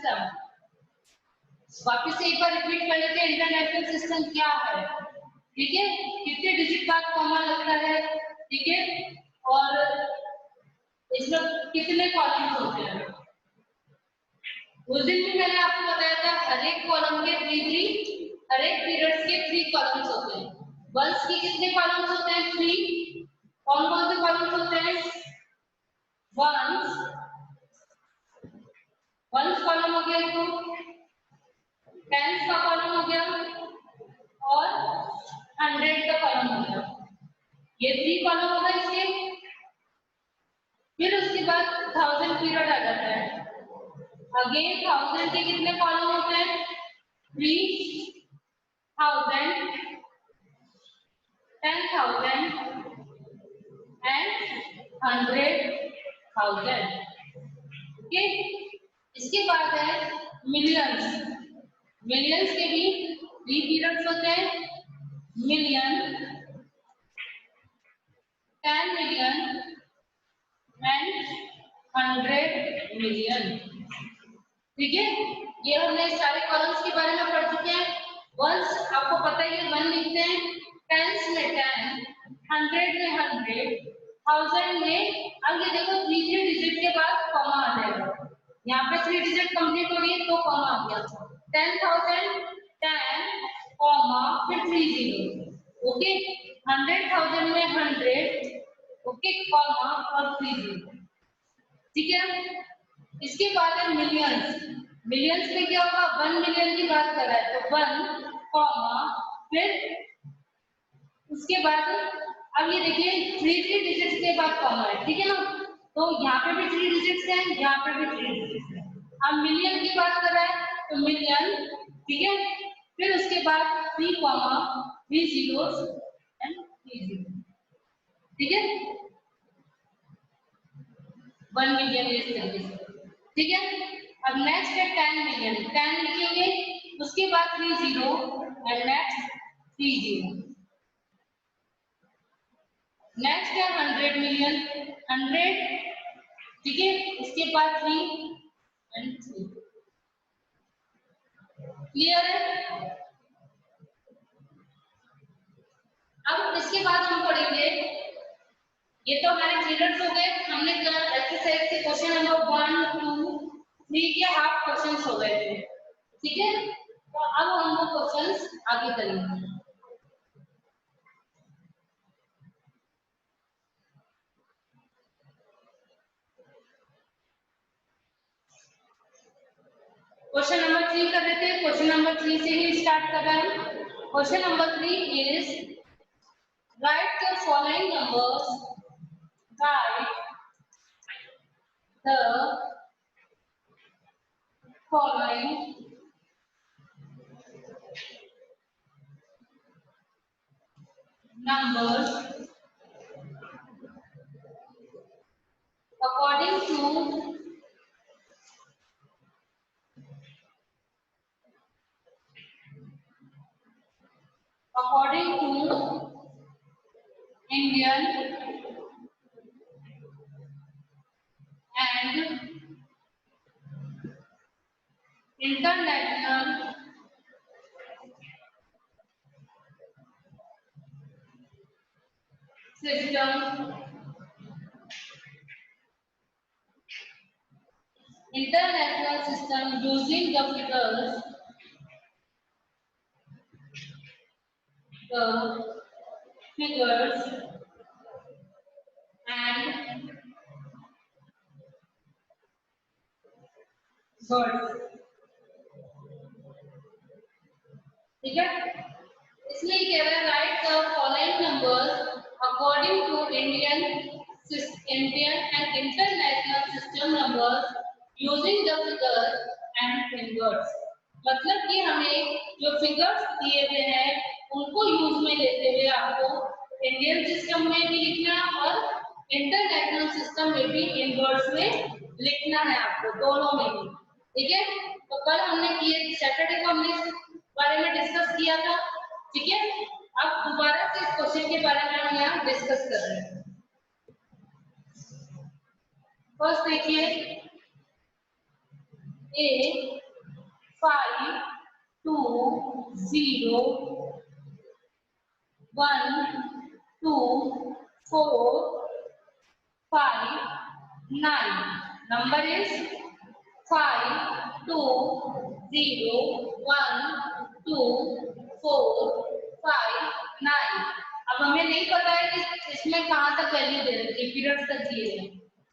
System. वापस से एक बार रिपीट कर लेते हैं, इंटरनेशनल सिस्टम क्या है, ठीक है, कितने डिजिट बाद कॉमा लगता है, ठीक है, और इसमें कितने कॉलम्स होते हैं। उस दिन भी मैंने आपको बताया था हर एक कॉलम के हर एक पीरियड्स के 3 कॉलम्स होते हैं। वंस के कितने कॉलम्स होते हैं? 3। कौन कौन से कॉलम्स होते हैं? वंस कॉलम हो गया, तो टेंस का कॉलम हो गया और 100 का कॉलम हो गया। ये 3 कॉलम होगा इसके। फिर उसके बाद 1000 पीरियड आ जाता है। अगेन 1000 के कितने कॉलम होते हैं? 3000, 10,000 एंड 100,000। ओके, इसके बाद है मिलियंस। मिलियंस के भी 3 पीरियड्स होते हैं, मिलियन, 10 मिलियन एंड 100 मिलियन। ठीक है, ये हमने सारे कॉलम्स के बारे में पढ़ चुके हैं। वंस आपको पता ही है 1 लिखते हैं, टेंस में 10, 100 में 100, 1000 में। अब ये देखो 3 डिजिट के बाद कॉमा आ जाएगा। यहाँ पे 3 डिजिट कंप्लीट हो गई तो कॉमा आ गया। 10,000, 10 कॉमा फिर 3 जीरो। ओके, 100,000 में 100, ओके, कॉमा और 3 जीरो। ठीक है, इसके बाद है मिलियंस। मिलियंस में क्या होगा? 1 मिलियन की बात कर रहा है तो 1 कॉमा फिर उसके बाद अब ये देखिए 3 डिजिट्स के बाद कॉमा है, ठीक है ना। तो यहाँ पे भी 3 डिजिट्स हैं, यहाँ पे भी 3 डिजिट्स हैं। अब मिलियन की बात कर रहा है तो मिलियन, ठीक है, फिर उसके बाद 3 कॉमा 3 जीरोस एंड 3 जीरो, ठीक है, 1 मिलियन इस तरीके से। ठीक है, अब नेक्स्ट है 10 मिलियन। 10 लिखेंगे, उसके बाद 3 zero and next 3 zero. Next है 100 मिलियन, 100, ठीक है, उसके बाद 3 एंड 3। क्लियर है? अब इसके बाद हम पढ़ेंगे, ये तो हमारे पीरियड्स हो गए। हमने एक्सरसाइज के क्वेश्चन नंबर 1, 2, 3 के हाफ क्वेश्चंस हो गए थे, ठीक है। तो अब हम वो क्वेश्चंस आगे करेंगे। क्वेश्चन नंबर 3 कर देते हैं। क्वेश्चन नंबर 3 से ही स्टार्ट कर रहे हैं। Question number 3 is right the following numbers, right the following numbers according to Indian and international system, international system using the figures and words। ठीक है, इसलिए कह रहा है right the following numbers according to Indian and international system numbers using the figures and fingers. मतलब कि हमें जो फिगर्स दिए हुए हैं उनको यूज में लेते हुए आपको इंडियन सिस्टम में भी लिखना और इंटरनेशनल सिस्टम में भी इन वर्ड्स में लिखना है आपको, दोनों में भी। ठीक है, तो कल हमने किए, सैटरडे को हमने इस बारे में डिस्कस किया था, ठीक है। अब दोबारा से इस क्वेश्चन के बारे में हम यहाँ डिस्कस कर रहे हैं। फर्स्ट देखिए, 8 5 2 0 1 2 4 5 9. Number is 5 2 0 1 2 4 5 9. अब हमें नहीं पता है कि इसमें कहाँ तक वैल्यू दे रखी है, पीरियड तक दिए हैं,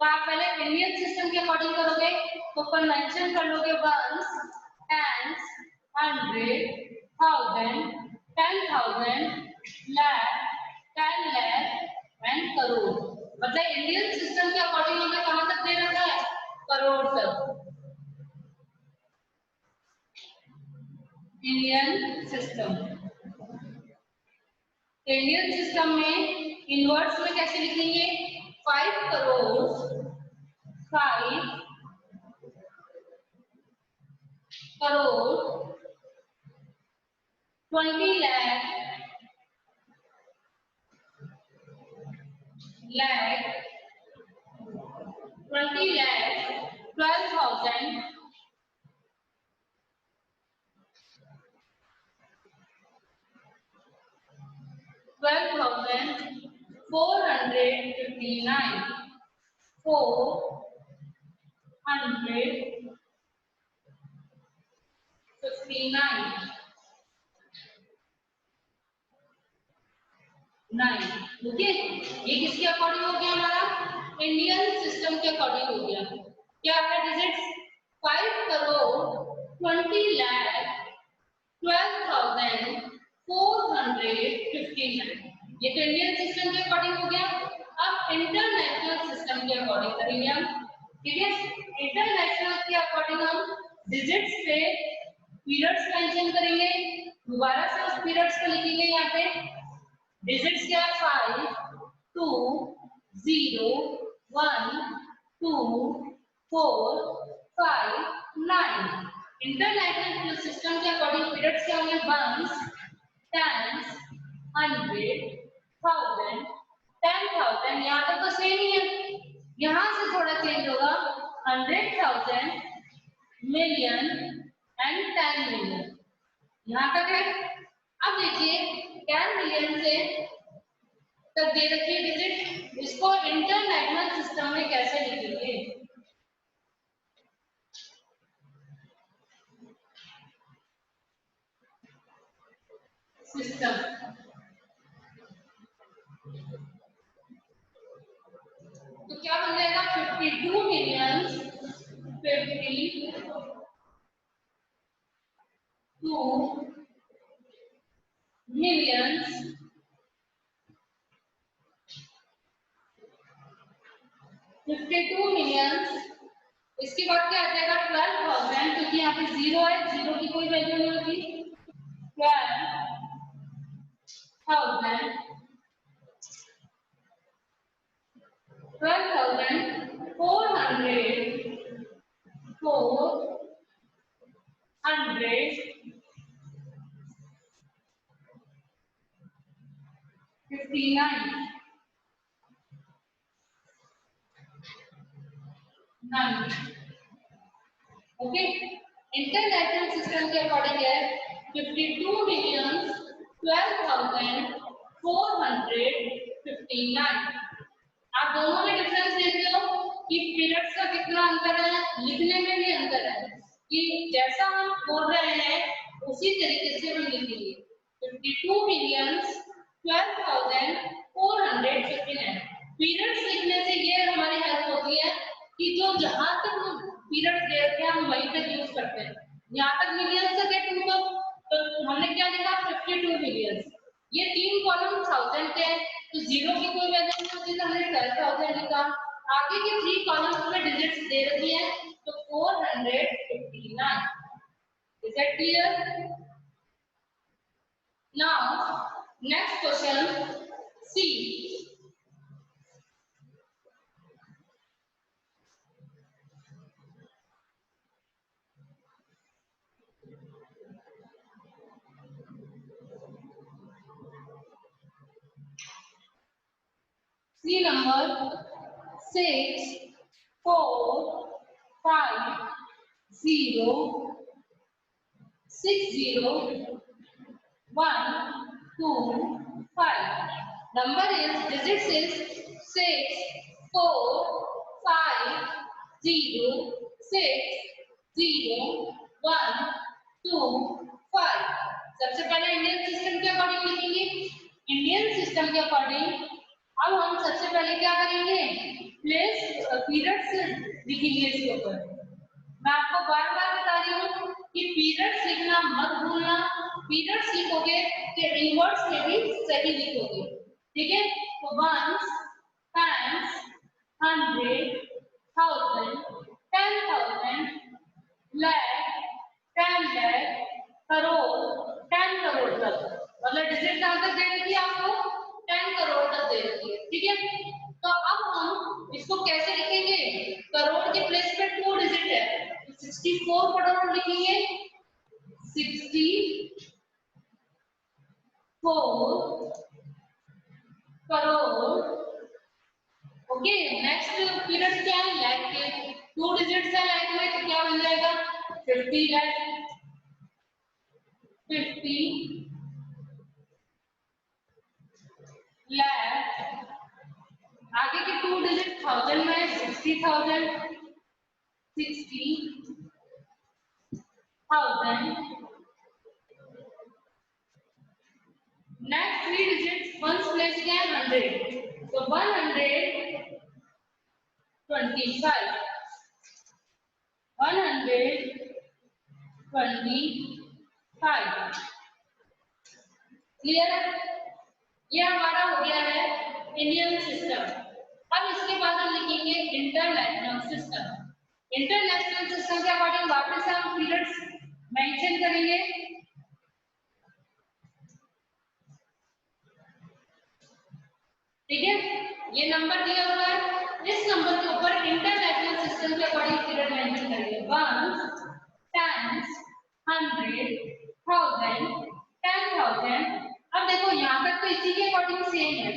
तो आप पहले इंडियन सिस्टम के अकॉर्डिंग करोगे तो कन्वेंशन कर लोगे ones, tens, hundred, thousand, 10,000, lakh, 10 lakh and crore. मतलब इंडियन सिस्टम के अकॉर्डिंग हमें कहाँ तक दे रखा है, करोड़ तक। इंडियन सिस्टम, इंडियन सिस्टम में इनवर्स में कैसे लिखेंगे, 5 करोड़, 5 करोड़, 20 लाख, लाख, 20 लाख, 12,000, 12,459, 459, 9। ओके, ये किसके अकॉर्डिंग हो गया, हमारा इंडियन सिस्टम के अकॉर्डिंग हो गया। क्या है डिजिट्स, 5 करोड़ 20 लाख 12,459। ये तो इंडियन सिस्टम के अकॉर्डिंग हो गया। अब इंटरनेशनल सिस्टम के अकॉर्डिंग करेंगे हम, ठीक है। इंटरनेशनल के अकॉर्डिंग हम डिजिट्स पे पीरियड्स मेंशन करेंगे, दोबारा से उस पीरियड्स को लिखेंगे यहाँ पे। डिजिट्स क्या है, 5 2 0 1 2 4 5 9। इंटरनेशनल सिस्टम के अकॉर्डिंग पीरियड्स क्या होंगे, वंस, टेंस, हंड्रेड, थाउजेंड, 10,000। यहाँ तक तो सेम ही है, यहाँ से थोड़ा चेंज होगा, 100,000, मिलियन एंड 10 मिलियन, यहाँ तक है। अब देखिए 10 मिलियन से तक दे रखी है डिजिट, इसको इंटरनेशनल सिस्टम में कैसे लिखेंगे, सिस्टम, तो क्या बन जाएगा, 52 मिलियन 52 मिलियंस 52 मिलियंस। इसके बाद क्या आ जाएगा, 12,000, क्योंकि यहाँ पे जीरो है, जीरो की कोई वैल्यू नहीं होती, 12,000, 12,400, 459, 9। ओके, इंटरनेशनल सिस्टम के अकॉर्डिंग है 52 मिलियन 12,459। आप दोनों में डिफरेंस देखते हो कि पीरियड्स का कितना अंतर है, लिखने में भी अंतर है, कि जैसा हम बोल रहे हैं उसी तरीके से हम लिखेंगे। 52 मिलियन 12,459 पीरियड्स लिखने से ये हमारी हेल्प होती है कि जो जहां तक पीरियड दे रखे हैं हम वहीं तक यूज करते हैं। यहाँ तक मिलियन तक है तो हमने क्या लिखा, 52 मिलियन। ये 3 कॉलम थाउजेंड के हैं, तो जीरो की कोई वैल्यू नहीं होती, तो हमने 12,000 लिखा। आगे के 3 कॉलम्स में डिजिट्स दे रखी है, तो 459। Is that clear? Now next question, C. C number 6 4 5 0 6 0 1 2 5. Number is digits is 6 4 5 0 6 0 1 2 5. सबसे पहले इंडियन सिस्टम के अकॉर्डिंग लिखेंगे। इंडियन सिस्टम के अकॉर्डिंग अब हम सबसे पहले क्या करेंगे, प्लेस पीरियड्स लिखेंगे इसके ऊपर। मैं आपको बार बार बता रही हूँ कि पीरियड्स लिखना मत भूलना। पीरियड्स लिखोगे तो इनवर्ड्स में भी सही लिखोगे, ठीक है। तो वंस, टाइम्स, 100, 1000, 10,000, लाख, 10 लाख, करोड़, 10 करोड़ तक, मतलब डिजिट कहां तक दे रखी है आपको, 10 करोड़ तक दे रखी है, ठीक है। तो अब हम इसको कैसे लिखेंगे, करोड़ के प्लेस पे 2 डिजिट है, 64 करोड़ लिखेंगे, 64 करोड़। ओके, नेक्स्ट पीरियड क्या है, लाख के 2 डिजिट्स है लाख में, तो क्या बन जाएगा 50 लाख, 50 लाख। आगे के 2 डिजिट 1000 में 60,000, 60,000। नेक्स्ट 3 डिजिट्स वंस प्लेस क्या है 100, तो 125, 125। क्लियर है, ये हमारा हो गया है इंडियन सिस्टम। अब इसके बाद हम लिखेंगे इंटरनेशनल सिस्टम। इंटरनेशनल सिस्टम के अकॉर्डिंग वापस हम पीरियड्स मेंशन करेंगे। ठीक है, ये नंबर दिया हुआ है, इस नंबर के ऊपर इंटरनेशनल सिस्टम के अकॉर्डिंग पीरियड मेंशन करेंगे। Ones, tens, 100, 1000, 10,000। अब देखो यहाँ तक तो इसी के अकॉर्डिंग सेम है।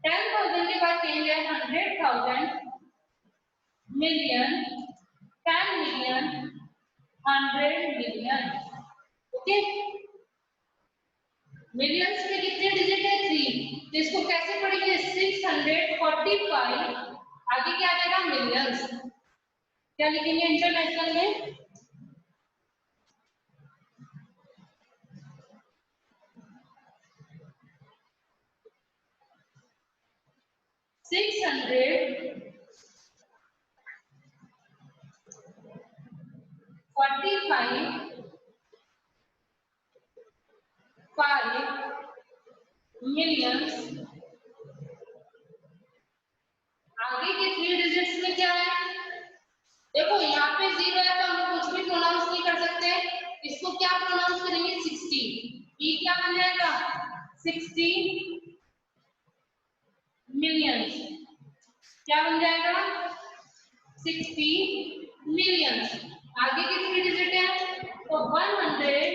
10,000 के बाद चेंज है 100,000, million, 10 million, 100 million. Okay, millions में कितने डिजिट है 3, तो इसको कैसे पढ़ेंगे 645। आगे क्या आ जाएगा मिलियंस, क्या लिखेंगे इंटरनेशनल में 645 5 मिलियंस। आगे के 3 डिजिट्स में क्या है, देखो यहाँ पे 0 है तो हम कुछ भी प्रोनाउंस नहीं कर सकते, इसको क्या प्रोनाउंस करेंगे 60। ये क्या बन जाएगा 60 मिलियंस, क्या बन जाएगा 60 मिलियंस। आगे के 3 डिजिट है तो 125,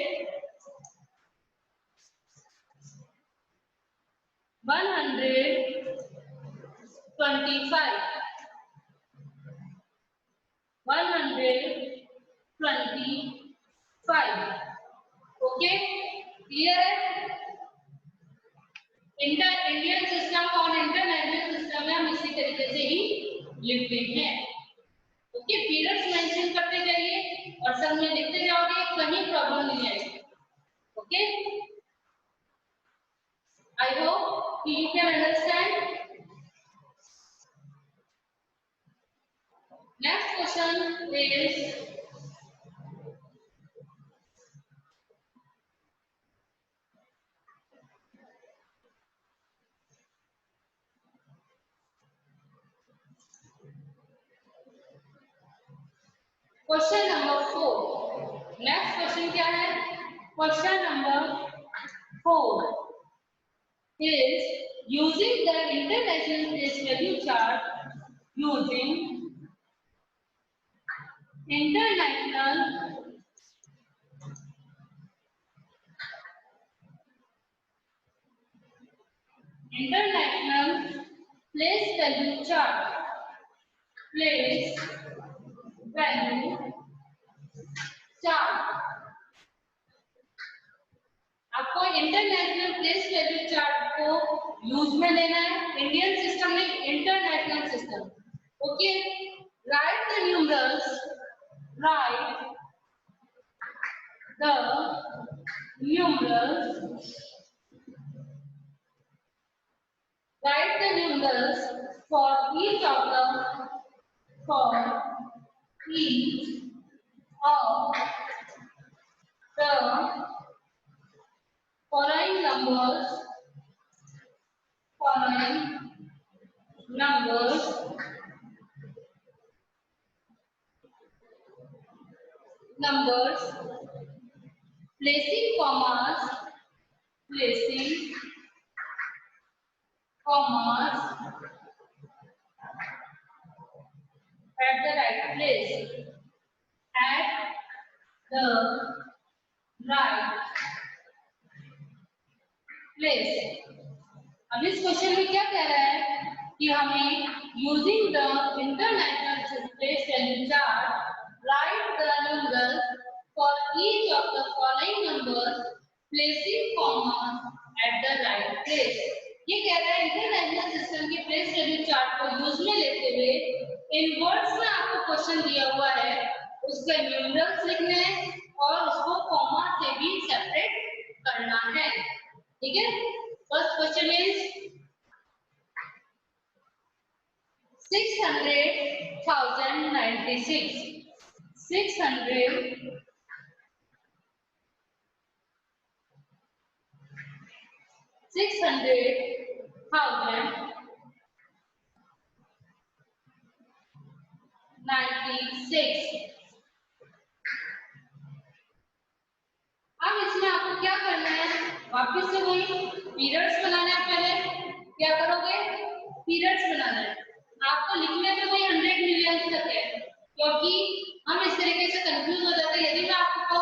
125। ओके, क्लियर है। इंडियन सिस्टम और इंटरनेशनल सिस्टम में हम इसी तरीके से ही लिखते हैं। ओके, पीरियड्स मेंशन करते जाइए और सब में लिखते जाओगे, कहीं प्रॉब्लम नहीं आएगी। Okay, I hope you can understand. Next question is question number 4. Next question क्या है, question number 4 is using the international place value chart, using international place value chart, place value chart, आपको international place value chart को use में लेना है, Indian system में international system. Okay, right the numerals, right the numerals, write the numerals for each of the following numbers, numbers, placing commas at the right place, at the right place। अब इस question में क्या कह रहा है कि हमें using the international place value chart right the numerals for each of the following numbers placing commas at the right place। ये कह रहा है इंटरनेशनल सिस्टम के प्लेस वैल्यू चार्ट को यूज में लेते हुए इन वर्ड्स में आपको क्वेश्चन दिया हुआ है, उसके न्यूमरल्स लिखने हैं और उसको कॉमा से भी सेपरेट करना है। ठीक है, फर्स्ट क्वेश्चन इज 600,096, 600,096 अब इसमें आपको क्या करना है, वापस से वही पीरियड्स बनाना है। पहले क्या करोगे, पीरियड्स बनाना है। आपको लिखने में वही 100 मिलियन तक है, क्योंकि हम इस तरीके से कंफ्यूज हो जाते हैं। यदि मैं आपको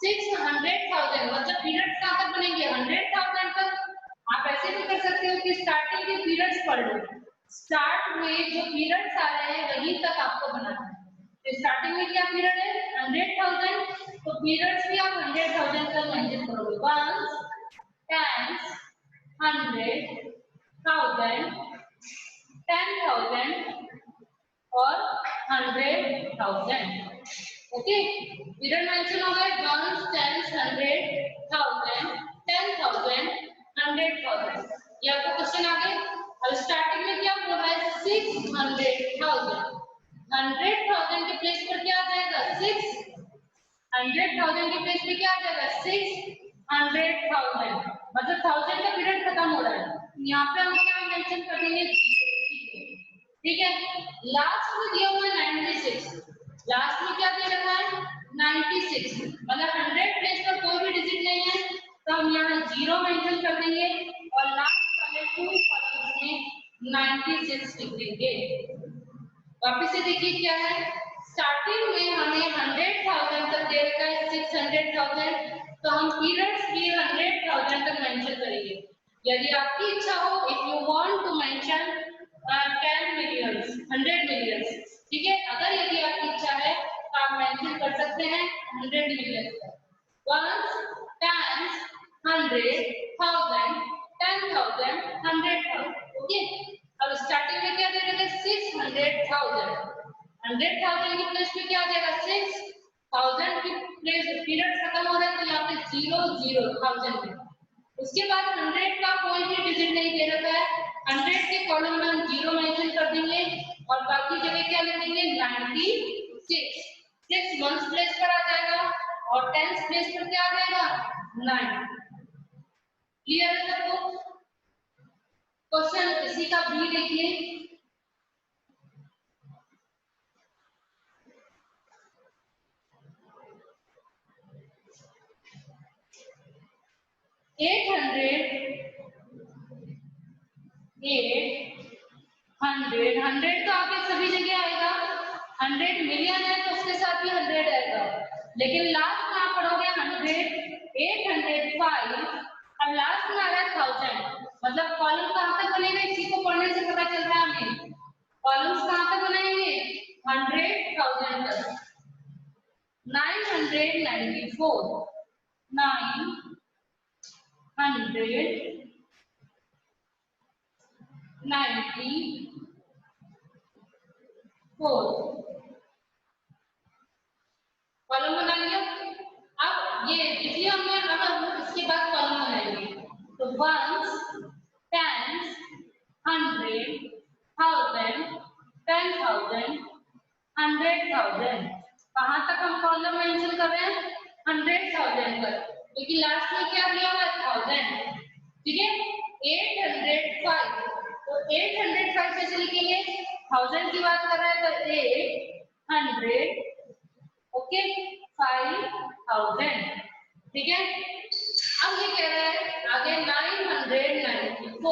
600,000 मतलब पीरियड्स कहाँ तक बनेंगे, 100,000 तक। आप ऐसे भी कर सकते हो कि स्टार्टिंग के पीरियड्स पढ़ लो, स्टार्ट में जो पीरियड्स आ रहे हैं वहीं तक आपको बनाना है। स्टार्टिंग में क्या पीरियड है 100,000, तो पीरियड्स भी आप 100,000 तक मेंशन करोगे। 1 10 100,000 10,000 और 100,000। ओके, पीरियड मेंशन हो गए 1 10 100,000 10,000 100,000। ये आपको क्वेश्चन आ गए। अब स्टार्टिंग में क्या बोल रहा है 600,000, 100,000 के प्लेस पर क्या आ जाएगा 6, 100,000 के प्लेस पे क्या आ जाएगा 600,000, मतलब 1000 का पीरियड खत्म हो रहा है। यहाँ पे हम क्या मेंशन कर देंगे, ठीक है। लास्ट में दिया हुआ है 96, लास्ट में क्या दे रखा है 96, मतलब 100 प्लेस पर कोई भी डिजिट नहीं है, तो हम यहाँ 0 मेंशन कर देंगे और लास्ट वाले 2 कॉलम्स में 96 लिख देंगे। वापस से देखिए क्या है, स्टार्टिंग में हमें 100,000 तक दे रखा है 600,000, तो हम पीरियड्स भी 100,000 तक मेंशन करेंगे। यदि आपकी इच्छा हो, if you want to mention 10 millions 100 millions, ठीक है, अगर यदि आपकी इच्छा है तो आप मेंशन कर सकते हैं 100 मिलियन तक। 1 10 100,000 10,000 100,000। ओके, अब स्टार्टिंग में क्या दे रहे थे 600,000, 100,000 की प्लेस पे क्या आ जाएगा 6,000 की प्लेस, पीरियड खत्म हो रहा है तो यहाँ पे 0,000 है। उसके बाद 100 का कोई भी डिजिट नहीं दे रखा है, 100 के कॉलम में हम 0 मेंशन कर देंगे और बाकी जगह क्या लिख देंगे 96, 6 1 प्लेस पर आ जाएगा और 10 प्लेस पर क्या आ जाएगा 9। क्लियर है सबको? क्वेश्चन इसी का बी देखिए, 100 तो आगे सभी जगह आएगा, 100 मिलियन है तो उसके साथ भी 100 आएगा, लेकिन लास्ट में आप पढ़ोगे 100 805 और लास्ट में आ रहा है 1000, मतलब कॉलम कहाँ तक बनेगा इसी को पढ़ने से पता चल रहा है हमें। कॉलम्स कहाँ तक बनाएंगे 100,000 तक। 994 994 कॉलम बना लिया। अब ये देखिए हमने अब हम इसके बाद कॉलम बनाएंगे तो वंस, टेंस, हंड्रेड, थाउजेंड, 10,000, 100,000। कहाँ तक हम कॉलम मेंशन कर रहे हैं? 100,000 पर, क्योंकि लास्ट में क्या दिया हुआ है? 1000। ठीक है, 805 तो 805 कैसे लिखेंगे? 1000 की बात कर रहे हैं तो 800 ओके 5,000। ठीक है, अब ये कह रहा है आगे 994 तो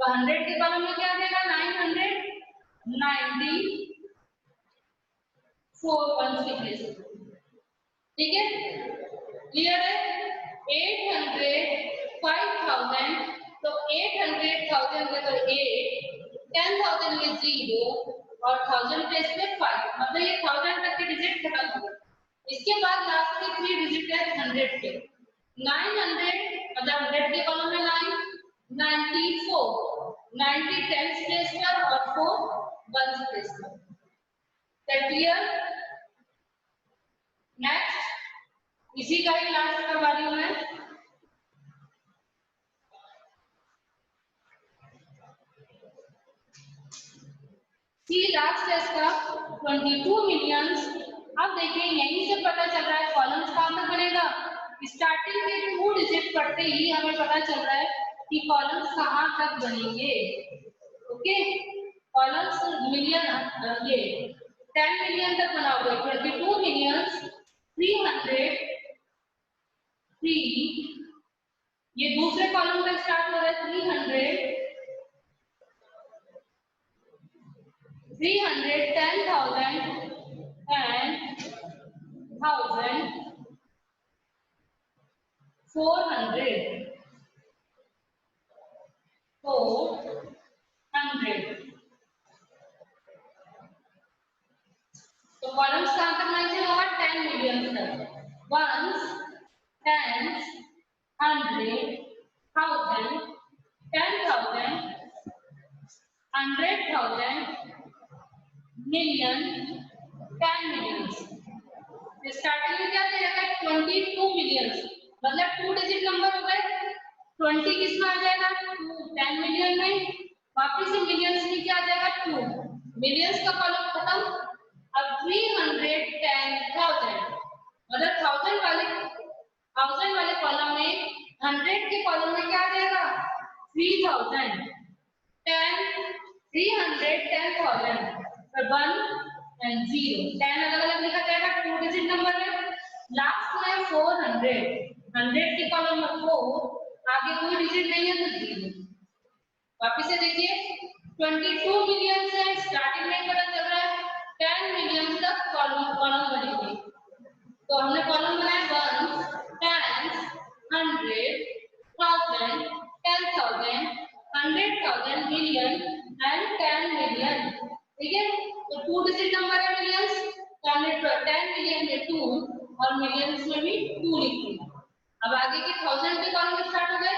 100 के कॉलम में क्या देगा? 994 वन की प्लेस। ठीक है, क्लियर है? 800 5,000 तो 800,000 में तो 8, 10,000 में 0 और 1000 प्लेस में 5, मतलब ये 1000 तक के डिजिट खत्म हो गए। इसके बाद लास्ट के 3 डिजिट है 100 के। 900 मतलब 100 के कॉलम में 9, 94 90 टेंस प्लेस पर और 4 वंस प्लेस पर। क्लियर? नेक्स्ट इसी का ही लास्ट करवा रही हूं मैं। सी लास्ट है इसका 22 मिलियंस। अब देखिए यहीं से पता चल रहा है कॉलम्स कहां तक बनेगा। स्टार्टिंग में 2 डिजिट पढ़ते ही हमें पता चल रहा है कि कॉलम्स कहां तक बनेंगे। ओके, कॉलम्स मिलियन ये 10 मिलियन तक बनाओगे। 22 मिलियंस 303 ये दूसरे कॉलम तक स्टार्ट हो रहा है 300 10,000 and 1,000 400 तो कॉलम्स कहां तक मेंशन होगा? 10 मिलियन तक। Ones, tens, 100, 1000, 10,000, 100,000, million, 10 million. Starting में क्या दे रखा है? 22 मिलियन, मतलब 2 डिजिट नंबर हो गए। 20 किस में आ जाएगा? 10 मिलियन में। वापिस से मिलियंस में क्या आ जाएगा? 2 मिलियंस का कॉलम खत्म। अब 310,000 मतलब 1000 वाले कॉलम में 100 के कॉलम में क्या आ जाएगा? 3000 10 300 10,000 1 एंड 0 10 अलग अलग लिखा जाएगा 2 डिजिट नंबर में। लास्ट में 400 100 के कॉलम में 4 आगे कोई डिजिट नहीं है तो 0। वापिस से देखिए 22 मिलियन से स्टार्टिंग में पता चल रहा है 10 मिलियन तक कॉलम बनेंगे। तो हमने कॉलम बनाया 1 10 100 1000 10,000 100,000 मिलियन एंड 10 मिलियन। ठीक है, तो 2 डिजिट नंबर है मिलियंस तो हमने 10 मिलियन में 2 और मिलियंस में भी 2 लिख दिया। अब आगे के 1000 के कॉलम स्टार्ट हो गए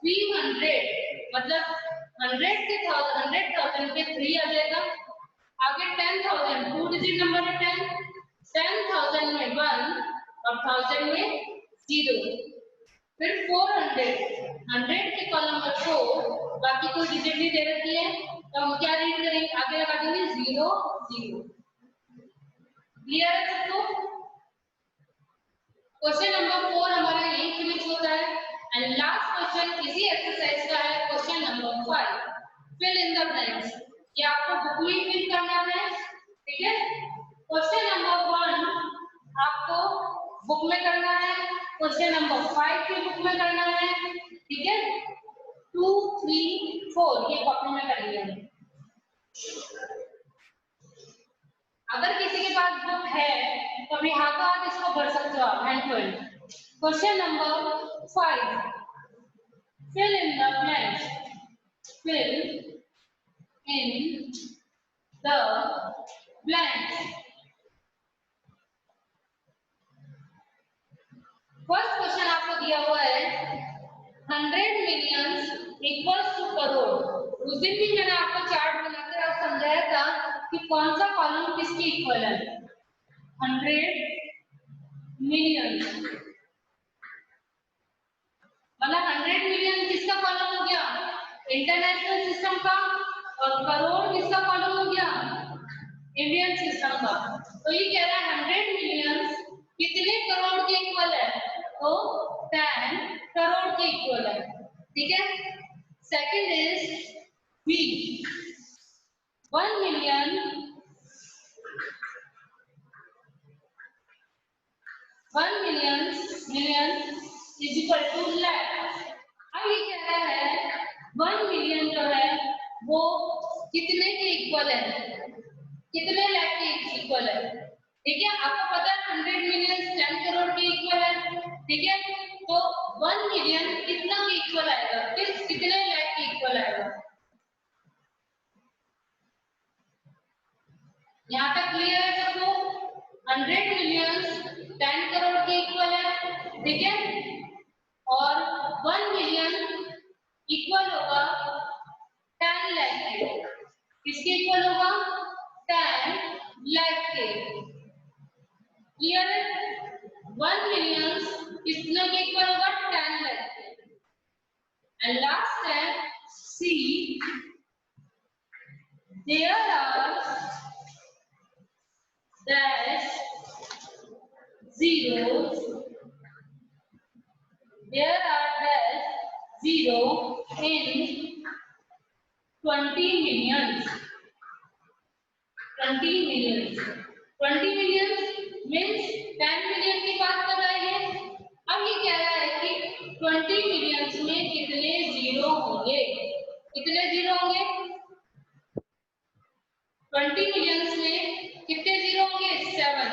300 मतलब 100,000 पे 3 आ जाएगा। आगे 10,000 2 डिजिट नंबर है 10,000 में 1 और 1000 में 0। फिर 400 100 के कॉलम में 4 बाकी कोई डिजिट नहीं दे रखी है तो हम क्या रीड करेंगे? आगे लगा देंगे 0 0। क्लियर है सबको? क्वेश्चन नंबर 4 हमारा यही फिनिश होता है एंड लास्ट क्वेश्चन इसी एक्सरसाइज का है question number 5 fill in the blanks. ये आपको बुक में फिल करना है। ठीक है, क्वेश्चन नंबर 1 आपको बुक में करना है, क्वेश्चन नंबर 5 भी बुक में करना है। ठीक है, 2 3 4 ये कॉपी में कर लिया। अगर किसी के पास बुक है तो अभी हाथों हाथ इसको भर सकते हो आप hand to hand. Question number 5 fill in the blanks, fill in the blanks। दिया हुआ है 100 मिलियंस इक्वल्स टू करोड़। उस दिन भी मैंने आपको चार्ट बनाकर आप समझाया था कि कौन सा कॉलम किसके इक्वल है। 100 मिलियंस मतलब 100 मिलियन किसका कॉलम हो गया, इंटरनेशनल सिस्टम का, और करोड़ किसका कॉलम हो गया, इंडियन सिस्टम का। तो ये कह रहा है 100 मिलियन कितने करोड़ के इक्वल है, तो 10 करोड़ के इक्वल है। ठीक है। Second is B 1 million 1 million is equal to lakh. अब ये कह रहा है 1 मिलियन जो है वो कितने के इक्वल है, कितने लाख के इक्वल है। ठीक है, आपको पता है 100 मिलियन 10 करोड़ के इक्वल है। ठीक है, तो 1 मिलियन कितना के इक्वल आएगा, कितने लाख के इक्वल आएगा। यहाँ तक क्लियर है सबको। 100 मिलियन 10 करोड़ के इक्वल है। ठीक है, और 1 मिलियन इक्वल होगा 10 लाख के। किसके इक्वल होगा, 10 लाख के। क्लियर है, 1 मिलियन कितना के इक्वल होगा, 10 लाख के। एंड लास्ट है C, there are dash zeros, there are dash zero in 20 millions. 20 millions. 20 millions means 10 million की बात कर रहे हैं। अब ये कह रहा है कि 20 millions में कितने जीरो होंगे, कितने जीरो होंगे, 20 millions में कितने जीरो होंगे, 7।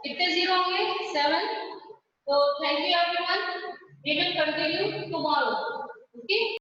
कितने जीरो होंगे, 7। तो thank you everyone, we will continue tomorrow. Okay.